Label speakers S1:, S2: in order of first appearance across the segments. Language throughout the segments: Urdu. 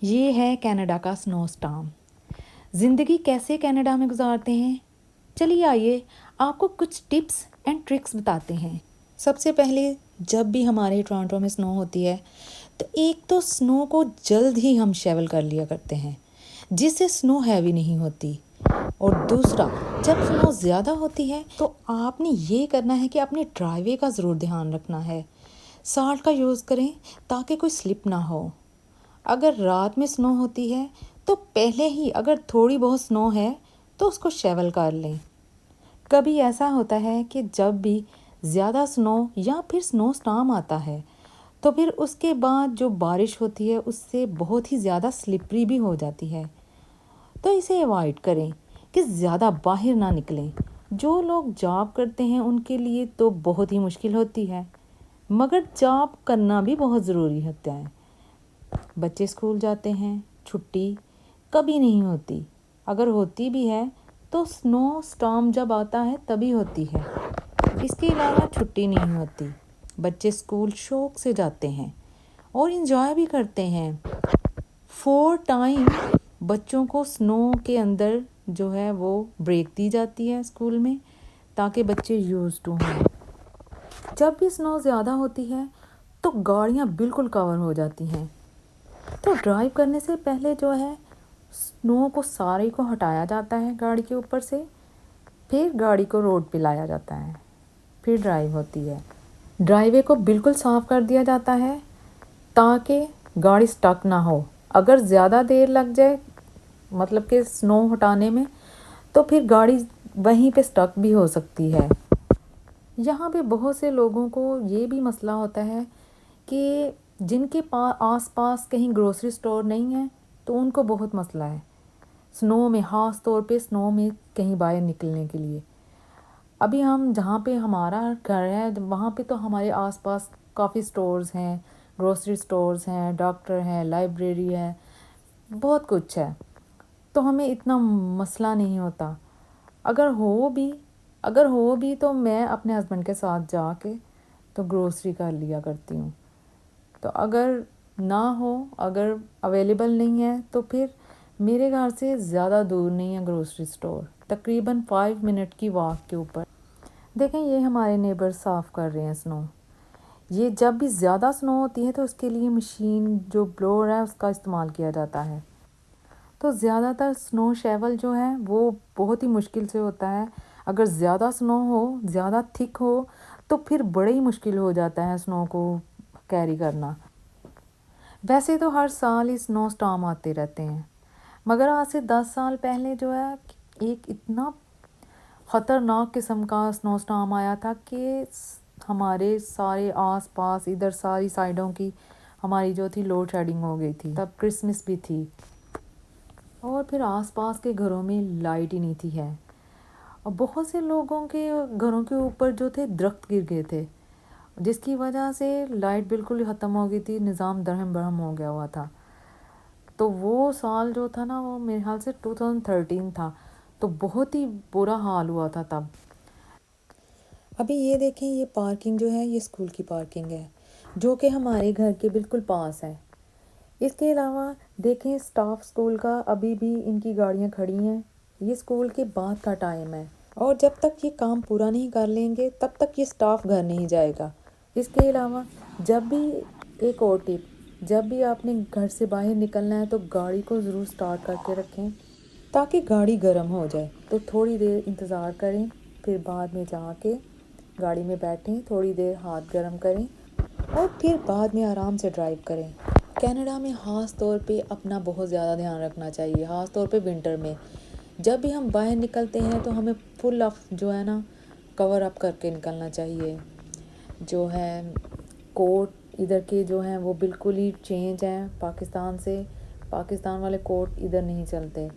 S1: یہ ہے کینیڈا کا سنو اسٹارم۔ زندگی کیسے کینیڈا میں گزارتے ہیں؟ چلیے آئیے آپ کو کچھ ٹپس اینڈ ٹرکس بتاتے ہیں۔ سب سے پہلے جب بھی ہمارے ٹورانٹو میں سنو ہوتی ہے تو ایک تو سنو کو جلد ہی ہم شیول کر لیا کرتے ہیں جس سے سنو ہیوی نہیں ہوتی، اور دوسرا جب سنو زیادہ ہوتی ہے تو آپ نے یہ کرنا ہے کہ اپنے ڈرائیو وے کا ضرور دھیان رکھنا ہے، سالٹ کا یوز کریں تاکہ کوئی سلپ نہ ہو۔ اگر رات میں سنو ہوتی ہے تو پہلے ہی اگر تھوڑی بہت سنو ہے تو اس کو شیول کر لیں۔ کبھی ایسا ہوتا ہے کہ جب بھی زیادہ سنو یا پھر سنو اسٹارم آتا ہے تو پھر اس کے بعد جو بارش ہوتی ہے اس سے بہت ہی زیادہ سلپری بھی ہو جاتی ہے، تو اسے ایوائڈ کریں کہ زیادہ باہر نہ نکلیں۔ جو لوگ جاب کرتے ہیں ان کے لیے تو بہت ہی مشکل ہوتی ہے، مگر جاب کرنا بھی بہت ضروری ہوتا ہے۔ بچے اسکول جاتے ہیں، چھٹی کبھی نہیں ہوتی، اگر ہوتی بھی ہے تو سنو اسٹارم جب آتا ہے تبھی ہوتی ہے، اس کے علاوہ چھٹی نہیں ہوتی۔ بچے اسکول شوق سے جاتے ہیں اور انجوائے بھی کرتے ہیں۔ 4 ٹائم بچوں کو سنو کے اندر جو ہے وہ بریک دی جاتی ہے اسکول میں تاکہ بچے یوز ٹو ہوں۔ جب بھی سنو زیادہ ہوتی ہے تو گاڑیاں بالکل کور ہو جاتی ہیں، تو ڈرائیو کرنے سے پہلے جو ہے سنو کو سارے کو ہٹایا جاتا ہے گاڑی کے اوپر سے، پھر گاڑی کو روڈ پہ لایا جاتا ہے، پھر ڈرائیو ہوتی ہے۔ ڈرائیو وے کو بالکل صاف کر دیا جاتا ہے تاکہ گاڑی سٹک نہ ہو۔ اگر زیادہ دیر لگ جائے مطلب کہ سنو ہٹانے میں تو پھر گاڑی وہیں پہ سٹک بھی ہو سکتی ہے۔ یہاں پہ بہت سے لوگوں کو یہ بھی مسئلہ ہوتا ہے کہ جن کے آس پاس کہیں گروسری سٹور نہیں ہے تو ان کو بہت مسئلہ ہے سنو میں، خاص طور پہ سنو میں کہیں باہر نکلنے کے لیے۔ ابھی ہم جہاں پہ ہمارا گھر ہے وہاں پہ تو ہمارے آس پاس کافی سٹورز ہیں، گروسری سٹورز ہیں، ڈاکٹر ہیں، لائبریری ہے، بہت کچھ ہے، تو ہمیں اتنا مسئلہ نہیں ہوتا۔ اگر ہو بھی تو میں اپنے ہسبینڈ کے ساتھ جا کے تو گروسری کر لیا کرتی ہوں، تو اگر نہ ہو، اگر اویلیبل نہیں ہے تو پھر میرے گھر سے زیادہ دور نہیں ہے گروسری سٹور، تقریباً 5 منٹ کی واک کے اوپر۔ دیکھیں یہ ہمارے نیبر صاف کر رہے ہیں سنو۔ یہ جب بھی زیادہ سنو ہوتی ہے تو اس کے لیے مشین جو بلور ہے اس کا استعمال کیا جاتا ہے، تو زیادہ تر سنو شیول جو ہے وہ بہت ہی مشکل سے ہوتا ہے۔ اگر زیادہ سنو ہو، زیادہ تھک ہو تو پھر بڑے ہی مشکل ہو جاتا ہے سنو کو کیری کرنا۔ ویسے تو ہر سال ہی سنو اسٹارم آتے رہتے ہیں، مگر آج سے 10 سال پہلے جو ہے ایک اتنا خطرناک قسم کا سنو اسٹارم آیا تھا کہ ہمارے سارے آس پاس ادھر ساری سائڈوں کی ہماری جو تھی لوڈ شیڈنگ ہو گئی تھی، تب کرسمس بھی تھی اور پھر آس پاس کے گھروں میں لائٹ ہی نہیں تھی ہے، اور بہت سے لوگوں کے گھروں کے اوپر جو تھے درخت گر گئے تھے جس کی وجہ سے لائٹ بالکل ختم ہو گئی تھی، نظام درہم برہم ہو گیا ہوا تھا۔ تو وہ سال جو تھا نا وہ میرے خیال سے 2013 تھا، تو بہت ہی برا حال ہوا تھا تب۔ ابھی یہ دیکھیں یہ پارکنگ جو ہے یہ اسکول کی پارکنگ ہے جو کہ ہمارے گھر کے بالکل پاس ہے۔ اس کے علاوہ دیکھیں سٹاف اسکول کا ابھی بھی ان کی گاڑیاں کھڑی ہیں، یہ اسکول کے بعد کا ٹائم ہے اور جب تک یہ کام پورا نہیں کر لیں گے تب تک یہ سٹاف گھر نہیں جائے گا۔ اس کے علاوہ جب بھی ایک اور ٹپ، جب بھی آپ نے گھر سے باہر نکلنا ہے تو گاڑی کو ضرور سٹارٹ کر کے رکھیں تاکہ گاڑی گرم ہو جائے، تو تھوڑی دیر انتظار کریں، پھر بعد میں جا کے گاڑی میں بیٹھیں، تھوڑی دیر ہاتھ گرم کریں اور پھر بعد میں آرام سے ڈرائیو کریں۔ کینیڈا میں خاص طور پہ اپنا بہت زیادہ دھیان رکھنا چاہیے، خاص طور پہ ونٹر میں جب بھی ہم باہر نکلتے ہیں تو ہمیں فل اپ جو ہے نا کور اپ کر کے نکلنا چاہیے۔ جو ہے کوٹ ادھر کے جو ہیں وہ بالکل ہی چینج ہیں پاکستان سے، پاکستان والے کوٹ ادھر نہیں چلتے،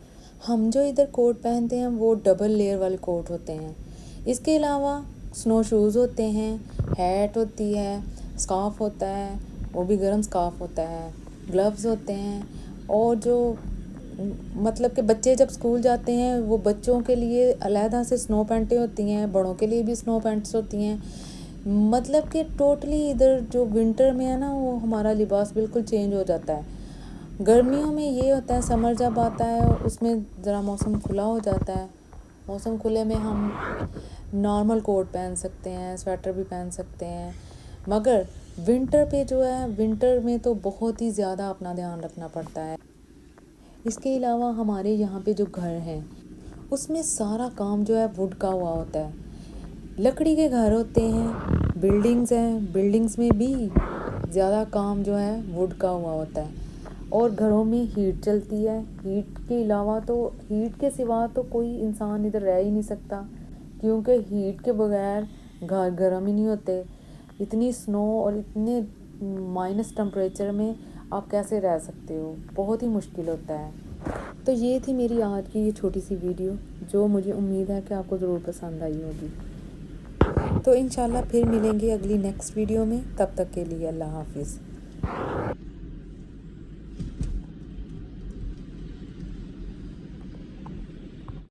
S1: ہم جو ادھر کوٹ پہنتے ہیں وہ ڈبل لیئر والے کوٹ ہوتے ہیں۔ اس کے علاوہ سنو شوز ہوتے ہیں، ہیٹ ہوتی ہے، اسکارف ہوتا ہے، وہ بھی گرم اسکارف ہوتا ہے، گلوز ہوتے ہیں، اور جو مطلب کہ بچے جب اسکول جاتے ہیں وہ بچوں کے لیے علیحدہ سے سنو پینٹیں ہوتی ہیں، بڑوں کے لیے بھی سنو پینٹس ہوتی ہیں، مطلب کہ ٹوٹلی ادھر جو ونٹر میں ہے نا وہ ہمارا لباس بالکل چینج ہو جاتا ہے۔ گرمیوں میں یہ ہوتا ہے، سمر جب آتا ہے اس میں ذرا موسم کھلا ہو جاتا ہے. موسم کھلے میں ہم نارمل کوٹ پہن سکتے ہیں، سویٹر بھی پہن سکتے ہیں. مگر ونٹر پہ جو ہے، ونٹر میں تو بہت ہی زیادہ اپنا دھیان رکھنا پڑتا ہے. اس کے علاوہ ہمارے یہاں پہ جو گھر ہیں اس میں سارا کام جو ہے ووڈ کا ہوا ہوتا ہے. لکڑی کے گھر ہوتے ہیں، بلڈنگز ہیں، بلڈنگز میں بھی زیادہ کام جو ہے ووڈ کا ہوا ہوتا ہے. اور گھروں میں ہیٹ چلتی ہے. ہیٹ کے علاوہ تو، ہیٹ کے سوا تو کوئی انسان ادھر رہ ہی نہیں سکتا، کیونکہ ہیٹ کے بغیر گھر گرم ہی نہیں ہوتے. اتنی سنو اور اتنے مائنس ٹمپریچر میں آپ کیسے رہ سکتے ہو؟ بہت ہی مشکل ہوتا ہے. تو یہ تھی میری آج کی یہ چھوٹی سی ویڈیو، جو مجھے امید ہے کہ آپ کو ضرور پسند آئی ہوگی. تو انشاءاللہ پھر ملیں گے اگلی نیکسٹ ویڈیو میں. تب تک کے لیے اللہ حافظ.